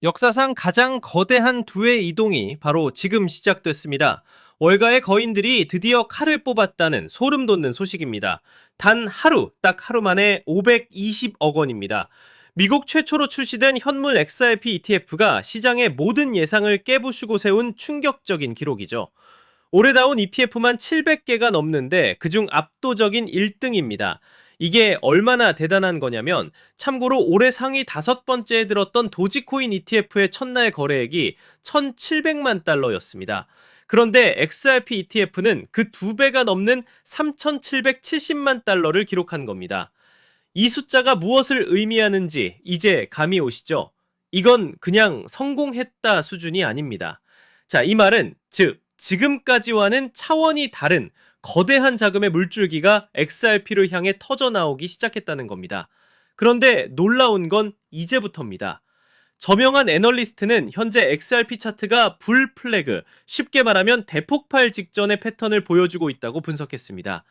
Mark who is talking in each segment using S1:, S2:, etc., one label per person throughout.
S1: 역사상 가장 거대한 두 의 이동이 바로 지금 시작됐습니다. 월가의 거인들이 드디어 칼을 뽑았다는 소름 돋는 소식입니다. 단 하루, 딱 하루 만에 520억 원입니다. 미국 최초로 출시된 현물 XRP ETF가 시장의 모든 예상을 깨부수고 세운 충격적인 기록이죠. 올해 나온 ETF만 700개가 넘는데 그중 압도적인 1등입니다. 이게 얼마나 대단한 거냐면 참고로 올해 상위 5번째에 들었던 도지코인 ETF의 첫날 거래액이 1,700만 달러였습니다. 그런데 XRP ETF는 그 2배가 넘는 3,770만 달러를 기록한 겁니다. 이 숫자가 무엇을 의미하는지 이제 감이 오시죠? 이건 그냥 성공했다 수준이 아닙니다. 자, 이 말은 즉 지금까지와는 차원이 다른 거대한 자금의 물줄기가 XRP를 향해 터져나오기 시작했다는 겁니다. 그런데 놀라운 건 이제부터입니다. 저명한 애널리스트는 현재 XRP 차트가 불 플래그, 쉽게 말하면 대폭발 직전의 패턴을 보여주고 있다고 분석했습니다.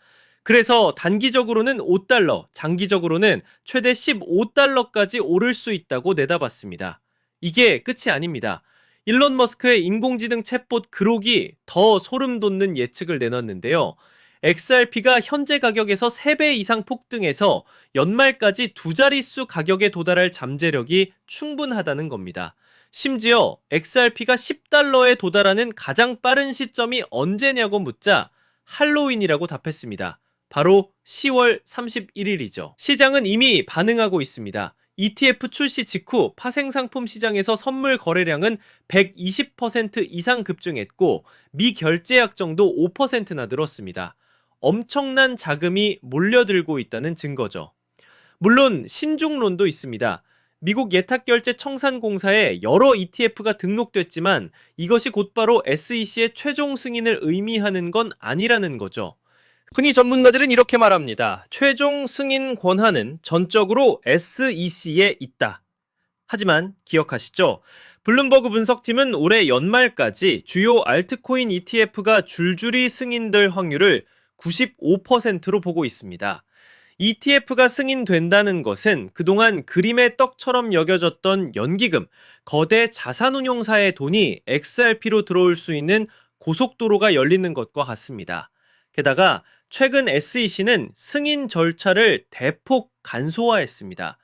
S1: 그래서 단기적으로는 5달러, 장기적으로는 최대 15달러까지 오를 수 있다고 내다봤습니다. 이게 끝이 아닙니다. 일론 머스크의 인공지능 챗봇 그록이 더 소름 돋는 예측을 내놨는데요. XRP가 현재 가격에서 3배 이상 폭등해서 연말까지 두 자릿수 가격에 도달할 잠재력이 충분하다는 겁니다. 심지어 XRP가 10달러에 도달하는 가장 빠른 시점이 언제냐고 묻자 할로윈이라고 답했습니다. 바로 10월 31일이죠. 시장은 이미 반응하고 있습니다. ETF 출시 직후 파생상품 시장에서 선물 거래량은 120% 이상 급증했고 미결제 약정도 5%나 늘었습니다. 엄청난 자금이 몰려들고 있다는 증거죠. 물론 신중론도 있습니다. 미국 예탁결제 청산공사에 여러 ETF가 등록됐지만 이것이 곧바로 SEC의 최종 승인을 의미하는 건 아니라는 거죠. 흔히 전문가들은 이렇게 말합니다. 최종 승인 권한은 전적으로 SEC에 있다. 하지만 기억하시죠? 블룸버그 분석팀은 올해 연말까지 주요 알트코인 ETF가 줄줄이 승인될 확률을 95%로 보고 있습니다. ETF가 승인된다는 것은 그동안 그림의 떡처럼 여겨졌던 연기금, 거대 자산운용사의 돈이 XRP로 들어올 수 있는 고속도로가 열리는 것과 같습니다. 게다가 최근 SEC는 승인 절차를 대폭 간소화했습니다.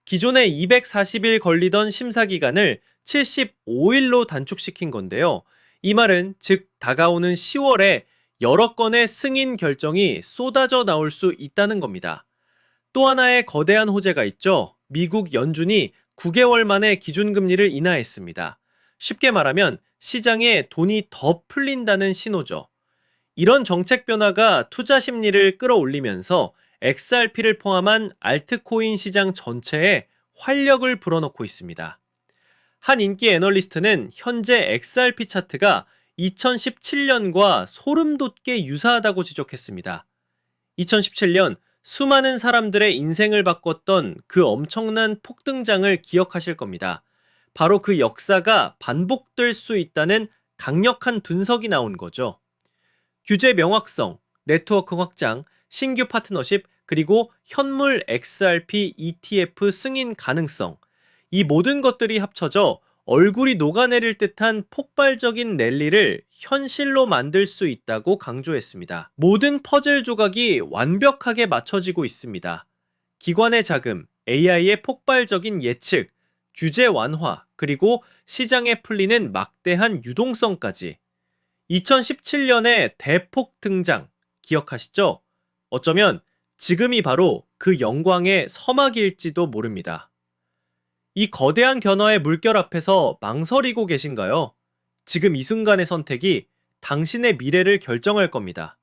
S1: 기존에 240일 걸리던 심사 기간을 75일로 단축시킨 건데요. 이 말은 즉 다가오는 10월에 여러 건의 승인 결정이 쏟아져 나올 수 있다는 겁니다. 또 하나의 거대한 호재가 있죠. 미국 연준이 9개월 만에 기준금리를 인하했습니다. 쉽게 말하면 시장에 돈이 더 풀린다는 신호죠. 이런 정책 변화가 투자 심리를 끌어올리면서 XRP를 포함한 알트코인 시장 전체에 활력을 불어넣고 있습니다. 한 인기 애널리스트는 현재 XRP 차트가 2017년과 소름 돋게 유사하다고 지적했습니다. 2017년 수많은 사람들의 인생을 바꿨던 그 엄청난 폭등장을 기억하실 겁니다. 바로 그 역사가 반복될 수 있다는 강력한 분석이 나온 거죠. 규제 명확성, 네트워크 확장, 신규 파트너십, 그리고 현물 XRP ETF 승인 가능성. 이 모든 것들이 합쳐져 얼굴이 녹아내릴 듯한 폭발적인 랠리를 현실로 만들 수 있다고 강조했습니다. 모든 퍼즐 조각이 완벽하게 맞춰지고 있습니다. 기관의 자금, AI의 폭발적인 예측, 규제 완화, 그리고 시장에 풀리는 막대한 유동성까지. 2017년의 대폭 등장 기억하시죠? 어쩌면 지금이 바로 그 영광의 서막일지도 모릅니다. 이 거대한 변화의 물결 앞에서 망설이고 계신가요? 지금 이 순간의 선택이 당신의 미래를 결정할 겁니다.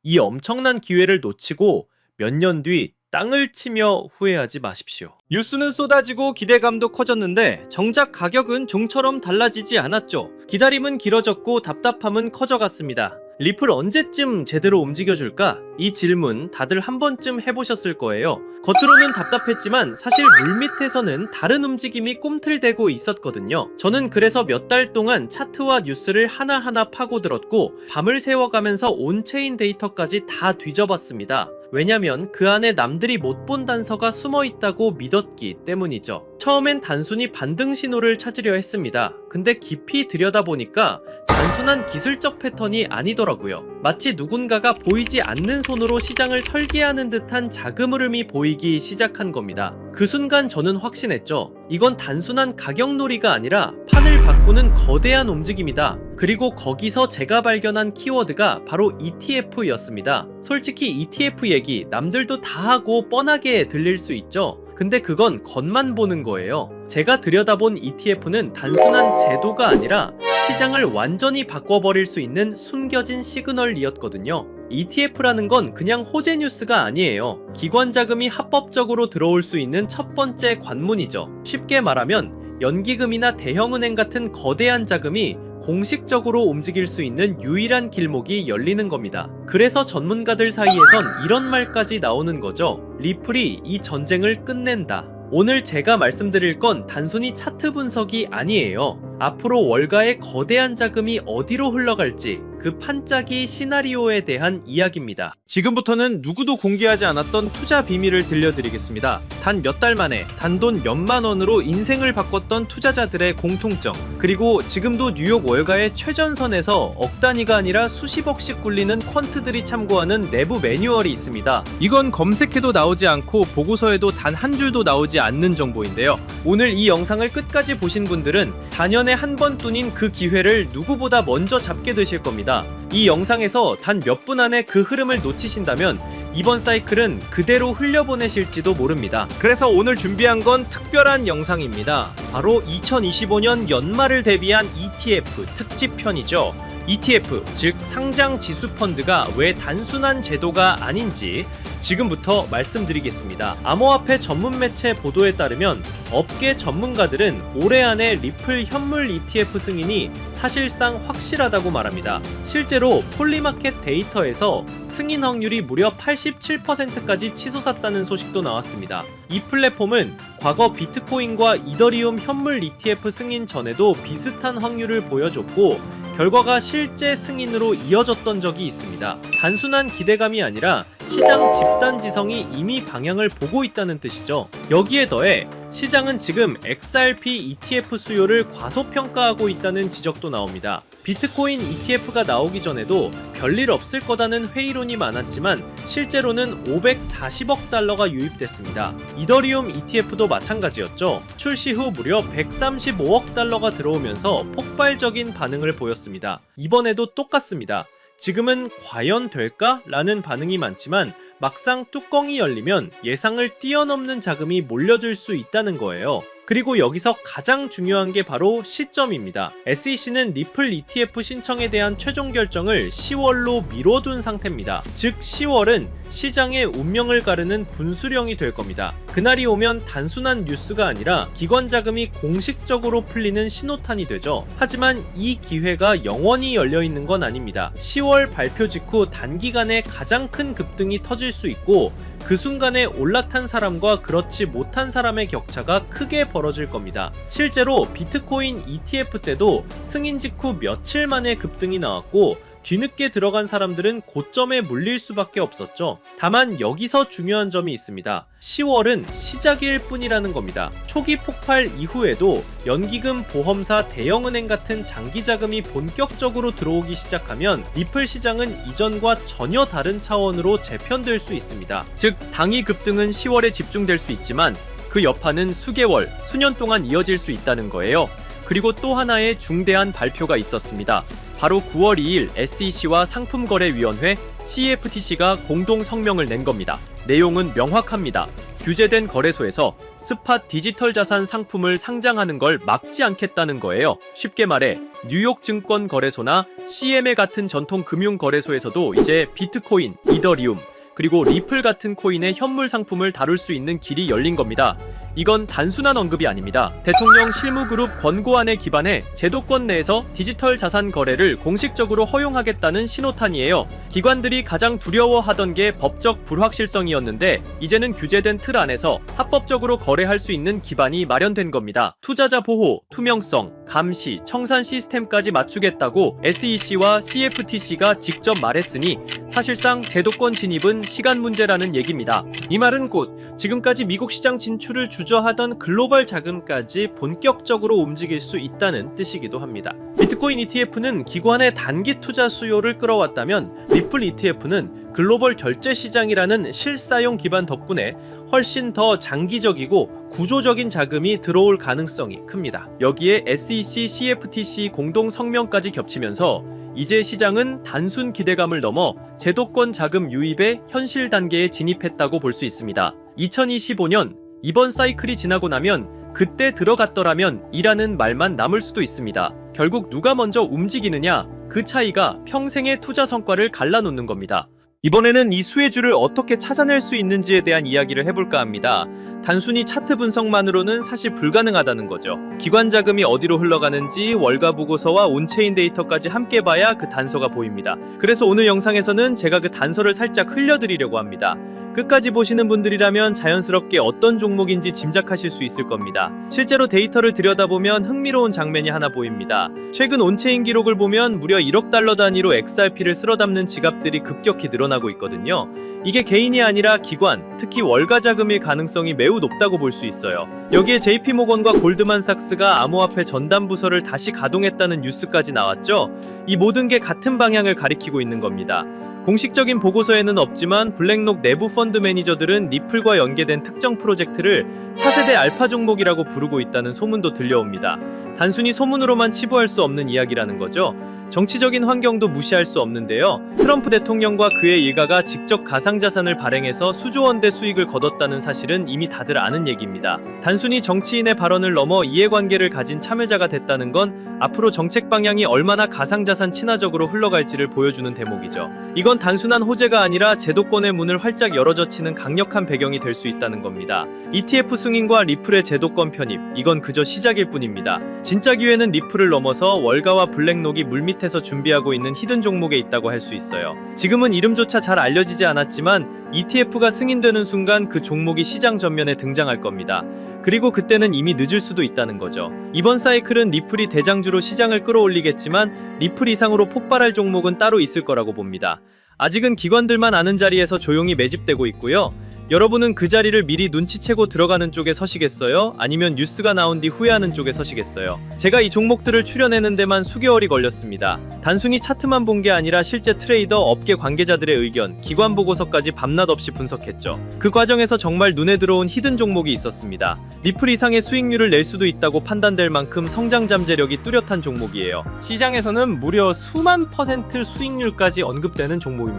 S1: 이 엄청난 기회를 놓치고 몇 년 뒤 땅을 치며 후회하지 마십시오. 뉴스는 쏟아지고 기대감도 커졌는데 정작 가격은 좀처럼 달라지지 않았죠. 기다림은 길어졌고 답답함은 커져갔습니다. 리플 언제쯤 제대로 움직여줄까? 이 질문 다들 한 번쯤 해보셨을 거예요. 겉으로는 답답했지만 사실 물밑에서는 다른 움직임이 꿈틀대고 있었거든요. 저는 그래서 몇 달 동안 차트와 뉴스를 하나하나 파고들었고 밤을 새워가면서 온체인 데이터까지 다 뒤져봤습니다. 왜냐면 그 안에 남들이 못 본 단서가 숨어 있다고 믿었기 때문이죠. 처음엔 단순히 반등 신호를 찾으려 했습니다. 근데 깊이 들여다보니까 단순한 기술적 패턴이 아니더라고요. 마치 누군가가 보이지 않는 손으로 시장을 설계하는 듯한 자금 흐름이 보이기 시작한 겁니다. 그 순간 저는 확신했죠. 이건 단순한 가격놀이가 아니라 판을 바꾸는 거대한 움직임이다. 그리고 거기서 제가 발견한 키워드가 바로 ETF였습니다. 솔직히 ETF 얘기 남들도 다 하고 뻔하게 들릴 수 있죠. 근데 그건 겉만 보는 거예요. 제가 들여다본 ETF는 단순한 제도가 아니라 시장을 완전히 바꿔버릴 수 있는 숨겨진 시그널이었거든요. ETF라는 건 그냥 호재 뉴스가 아니에요. 기관 자금이 합법적으로 들어올 수 있는 첫 번째 관문이죠. 쉽게 말하면 연기금이나 대형은행 같은 거대한 자금이 공식적으로 움직일 수 있는 유일한 길목이 열리는 겁니다. 그래서 전문가들 사이에선 이런 말까지 나오는 거죠. 리플이 이 전쟁을 끝낸다. 오늘 제가 말씀드릴 건 단순히 차트 분석이 아니에요. 앞으로 월가의 거대한 자금이 어디로 흘러갈지 그 판짜기 시나리오에 대한 이야기입니다. 지금부터는 누구도 공개하지 않았던 투자 비밀을 들려드리겠습니다. 단 몇 달 만에 단돈 몇만 원으로 인생을 바꿨던 투자자들의 공통점, 그리고 지금도 뉴욕 월가의 최전선에서 억 단위가 아니라 수십억씩 굴리는 퀀트들이 참고하는 내부 매뉴얼이 있습니다. 이건 검색해도 나오지 않고 보고서에도 단 한 줄도 나오지 않는 정보인데요. 오늘 이 영상을 끝까지 보신 분들은 4년에 한 번뿐인 그 기회를 누구보다 먼저 잡게 되실 겁니다. 이 영상에서 단 몇 분 안에 그 흐름을 놓치신다면 이번 사이클은 그대로 흘려보내실지도 모릅니다. 그래서 오늘 준비한 건 특별한 영상입니다. 바로 2025년 연말을 대비한 ETF 특집편이죠. ETF, 즉 상장 지수 펀드가 왜 단순한 제도가 아닌지 지금부터 말씀드리겠습니다. 암호화폐 전문 매체 보도에 따르면 업계 전문가들은 올해 안에 리플 현물 ETF 승인이 사실상 확실하다고 말합니다. 실제로 폴리마켓 데이터에서 승인 확률이 무려 87%까지 치솟았다는 소식도 나왔습니다. 이 플랫폼은 과거 비트코인과 이더리움 현물 ETF 승인 전에도 비슷한 확률을 보여줬고 결과가 실제 승인으로 이어졌던 적이 있습니다. 단순한 기대감이 아니라 시장 집단 지성이 이미 방향을 보고 있다는 뜻이죠. 여기에 더해 시장은 지금 XRP ETF 수요를 과소평가하고 있다는 지적도 나옵니다. 비트코인 ETF가 나오기 전에도 별일 없을 거다는 회의론이 많았지만 실제로는 540억 달러가 유입됐습니다. 이더리움 ETF도 마찬가지였죠. 출시 후 무려 135억 달러가 들어오면서 폭발적인 반응을 보였습니다. 이번에도 똑같습니다. 지금은 과연 될까? 라는 반응이 많지만 막상 뚜껑이 열리면 예상을 뛰어넘는 자금이 몰려들 수 있다는 거예요. 그리고 여기서 가장 중요한 게 바로 시점입니다. SEC는 리플 ETF 신청에 대한 최종 결정을 10월로 미뤄둔 상태입니다. 즉 10월은 시장의 운명을 가르는 분수령이 될 겁니다. 그날이 오면 단순한 뉴스가 아니라 기관 자금이 공식적으로 풀리는 신호탄이 되죠. 하지만 이 기회가 영원히 열려있는 건 아닙니다. 10월 발표 직후 단기간에 가장 큰 급등이 터질 수 있고 그 순간에 올라탄 사람과 그렇지 못한 사람의 격차가 크게 벌어질 겁니다. 실제로 비트코인 ETF 때도 승인 직후 며칠 만에 급등이 나왔고 뒤늦게 들어간 사람들은 고점에 물릴 수밖에 없었죠. 다만 여기서 중요한 점이 있습니다. 10월은 시작일 뿐이라는 겁니다. 초기 폭발 이후에도 연기금, 보험사, 대형은행 같은 장기 자금이 본격적으로 들어오기 시작하면 리플 시장은 이전과 전혀 다른 차원으로 재편될 수 있습니다. 즉 당이 급등은 10월에 집중될 수 있지만 그 여파는 수개월, 수년 동안 이어질 수 있다는 거예요. 그리고 또 하나의 중대한 발표가 있었습니다. 바로 9월 2일 SEC와 상품거래위원회 CFTC가 공동 성명을 낸 겁니다. 내용은 명확합니다. 규제된 거래소에서 스팟 디지털 자산 상품을 상장하는 걸 막지 않겠다는 거예요. 쉽게 말해 뉴욕 증권 거래소나 CME 같은 전통 금융 거래소에서도 이제 비트코인, 이더리움, 그리고 리플 같은 코인의 현물 상품을 다룰 수 있는 길이 열린 겁니다. 이건 단순한 언급이 아닙니다. 대통령 실무그룹 권고안에 기반해 제도권 내에서 디지털 자산 거래를 공식적으로 허용하겠다는 신호탄이에요. 기관들이 가장 두려워하던 게 법적 불확실성이었는데 이제는 규제된 틀 안에서 합법적으로 거래할 수 있는 기반이 마련된 겁니다. 투자자 보호, 투명성, 감시, 청산 시스템까지 맞추겠다고 SEC와 CFTC가 직접 말했으니 사실상 제도권 진입은 시간 문제라는 얘기입니다. 이 말은 곧 지금까지 미국 시장 진출을 주저하던 글로벌 자금까지 본격적으로 움직일 수 있다는 뜻이기도 합니다. 비트코인 ETF는 기관의 단기 투자 수요를 끌어왔다면 리플 ETF는 글로벌 결제 시장이라는 실사용 기반 덕분에 훨씬 더 장기적이고 구조적인 자금이 들어올 가능성이 큽니다. 여기에 SEC, CFTC 공동 성명까지 겹치면서 이제 시장은 단순 기대감을 넘어 제도권 자금 유입의 현실 단계에 진입했다고 볼 수 있습니다. 2025년 이번 사이클이 지나고 나면 그때 들어갔더라면 이라는 말만 남을 수도 있습니다. 결국 누가 먼저 움직이느냐, 그 차이가 평생의 투자 성과를 갈라놓는 겁니다. 이번에는 이 수혜주를 어떻게 찾아낼 수 있는지에 대한 이야기를 해볼까 합니다. 단순히 차트 분석만으로는 사실 불가능하다는 거죠. 기관 자금이 어디로 흘러가는지 월가 보고서와 온체인 데이터까지 함께 봐야 그 단서가 보입니다. 그래서 오늘 영상에서는 제가 그 단서를 살짝 흘려드리려고 합니다. 끝까지 보시는 분들이라면 자연스럽게 어떤 종목인지 짐작하실 수 있을 겁니다. 실제로 데이터를 들여다보면 흥미로운 장면이 하나 보입니다. 최근 온체인 기록을 보면 무려 1억 달러 단위로 XRP를 쓸어담는 지갑들이 급격히 늘어나고 있거든요. 이게 개인이 아니라 기관, 특히 월가 자금일 가능성이 매우 높다고 볼 수 있어요. 여기에 JP모건과 골드만삭스가 암호화폐 전담 부서를 다시 가동했다는 뉴스까지 나왔죠. 이 모든 게 같은 방향을 가리키고 있는 겁니다. 공식적인 보고서에는 없지만 블랙록 내부 펀드 매니저들은 리플과 연계된 특정 프로젝트를 차세대 알파 종목이라고 부르고 있다는 소문도 들려옵니다. 단순히 소문으로만 치부할 수 없는 이야기라는 거죠. 정치적인 환경도 무시할 수 없는데요. 트럼프 대통령과 그의 일가가 직접 가상자산을 발행해서 수조 원대 수익을 거뒀다는 사실은 이미 다들 아는 얘기입니다. 단순히 정치인의 발언을 넘어 이해관계를 가진 참여자가 됐다는 건 앞으로 정책 방향이 얼마나 가상자산 친화적으로 흘러갈지를 보여주는 대목이죠. 이건 단순한 호재가 아니라 제도권의 문을 활짝 열어젖히는 강력한 배경이 될 수 있다는 겁니다. ETF 승인과 리플의 제도권 편입, 이건 그저 시작일 뿐입니다. 진짜 기회는 리플을 넘어서 월가와 블랙록이 물밑에서 준비하고 있는 히든 종목에 있다고 할 수 있어요. 지금은 이름조차 잘 알려지지 않았지만 ETF가 승인되는 순간 그 종목이 시장 전면에 등장할 겁니다. 그리고 그때는 이미 늦을 수도 있다는 거죠. 이번 사이클은 리플이 대장주로 시장을 끌어올리겠지만 리플 이상으로 폭발할 종목은 따로 있을 거라고 봅니다. 아직은 기관들만 아는 자리에서 조용히 매집되고 있고요. 여러분은 그 자리를 미리 눈치채고 들어가는 쪽에 서시겠어요? 아니면 뉴스가 나온 뒤 후회하는 쪽에 서시겠어요? 제가 이 종목들을 추려내는 데만 수개월이 걸렸습니다. 단순히 차트만 본 게 아니라 실제 트레이더, 업계 관계자들의 의견, 기관 보고서까지 밤낮 없이 분석했죠. 그 과정에서 정말 눈에 들어온 히든 종목이 있었습니다. 리플 이상의 수익률을 낼 수도 있다고 판단될 만큼 성장 잠재력이 뚜렷한 종목이에요. 시장에서는 무려 수만 % 수익률까지 언급되는 종목입니다.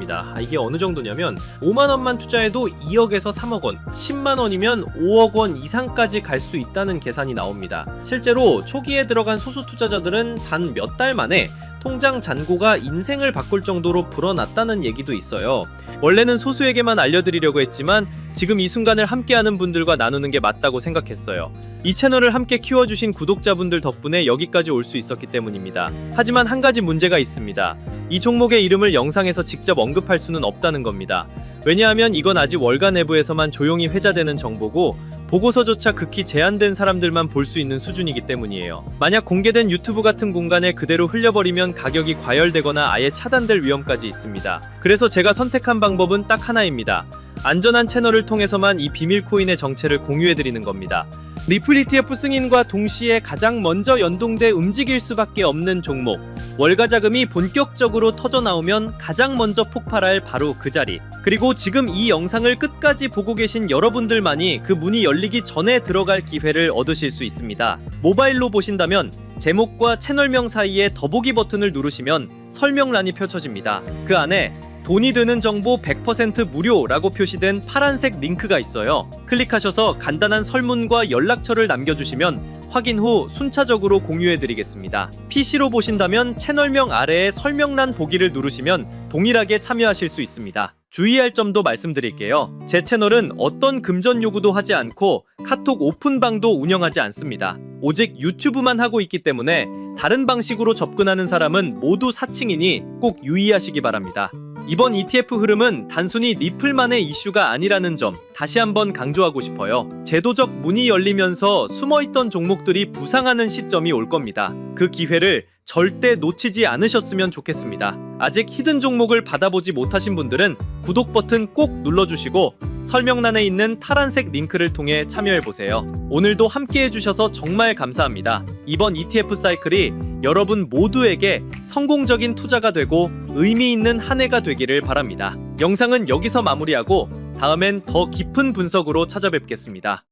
S1: 이게 어느 정도냐면 5만 원만 투자해도 2억에서 3억 원, 10만 원이면 5억 원 이상까지 갈 수 있다는 계산이 나옵니다. 실제로 초기에 들어간 소수 투자자들은 단 몇 달 만에 통장 잔고가 인생을 바꿀 정도로 불어났다는 얘기도 있어요. 원래는 소수에게만 알려드리려고 했지만 지금 이 순간을 함께하는 분들과 나누는 게 맞다고 생각했어요. 이 채널을 함께 키워주신 구독자분들 덕분에 여기까지 올 수 있었기 때문입니다. 하지만 한 가지 문제가 있습니다. 이 종목의 이름을 영상에서 직접 언급할 수는 없다는 겁니다. 왜냐하면 이건 아직 월가 내부에서만 조용히 회자되는 정보고 보고서조차 극히 제한된 사람들만 볼 수 있는 수준이기 때문이에요. 만약 공개된 유튜브 같은 공간에 그대로 흘려버리면 가격이 과열되거나 아예 차단될 위험까지 있습니다. 그래서 제가 선택한 방법은 딱 하나입니다. 안전한 채널을 통해서만 이 비밀 코인의 정체를 공유해드리는 겁니다. 리플 ETF 승인과 동시에 가장 먼저 연동돼 움직일 수밖에 없는 종목, 월가 자금이 본격적으로 터져나오면 가장 먼저 폭발할 바로 그 자리, 그리고 지금 이 영상을 끝까지 보고 계신 여러분들만이 그 문이 열리기 전에 들어갈 기회를 얻으실 수 있습니다. 모바일로 보신다면 제목과 채널명 사이에 더보기 버튼을 누르시면 설명란이 펼쳐집니다. 그 안에 돈이 드는 정보 100% 무료라고 표시된 파란색 링크가 있어요. 클릭하셔서 간단한 설문과 연락처를 남겨주시면 확인 후 순차적으로 공유해드리겠습니다. PC로 보신다면 채널명 아래에 설명란 보기를 누르시면 동일하게 참여하실 수 있습니다. 주의할 점도 말씀드릴게요. 제 채널은 어떤 금전 요구도 하지 않고 카톡 오픈방도 운영하지 않습니다. 오직 유튜브만 하고 있기 때문에 다른 방식으로 접근하는 사람은 모두 사칭이니 꼭 유의하시기 바랍니다. 이번 ETF 흐름은 단순히 리플만의 이슈가 아니라는 점 다시 한번 강조하고 싶어요. 제도적 문이 열리면서 숨어있던 종목들이 부상하는 시점이 올 겁니다. 그 기회를 절대 놓치지 않으셨으면 좋겠습니다. 아직 히든 종목을 받아보지 못하신 분들은 구독 버튼 꼭 눌러주시고 설명란에 있는 파란색 링크를 통해 참여해보세요. 오늘도 함께 해주셔서 정말 감사합니다. 이번 ETF 사이클이 여러분 모두에게 성공적인 투자가 되고 의미 있는 한 해가 되기를 바랍니다. 영상은 여기서 마무리하고 다음엔 더 깊은 분석으로 찾아뵙겠습니다.